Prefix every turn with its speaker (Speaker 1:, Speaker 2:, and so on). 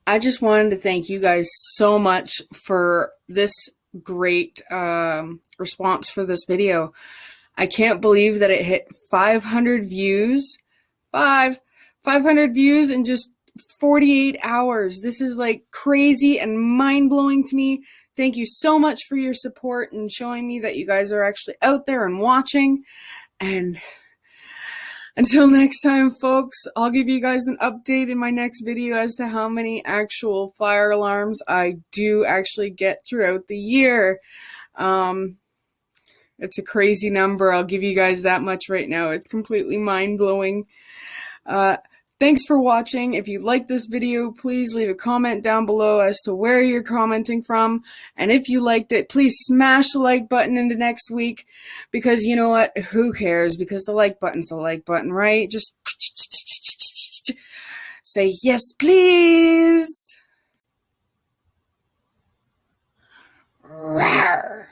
Speaker 1: I just wanted to thank you guys so much for this great response for this video. I can't believe that it hit 500 views. Five, 500 views in just 48 hours. This is like crazy and mind-blowing to me. Thank you so much for your support and showing me that you guys are actually out there and watching. And until next time, folks, I'll give you guys an update in my next video as to how many actual fire alarms I do actually get throughout the year. It's a crazy number. I'll give you guys that much right now. It's completely mind-blowing. Thanks for watching. If you like this video, please leave a comment down below as to where you're commenting from. And if you liked it, please smash the like button into next week, because you know what? Who cares? Because the like button's the like button, right? Just say yes, please. Rawr.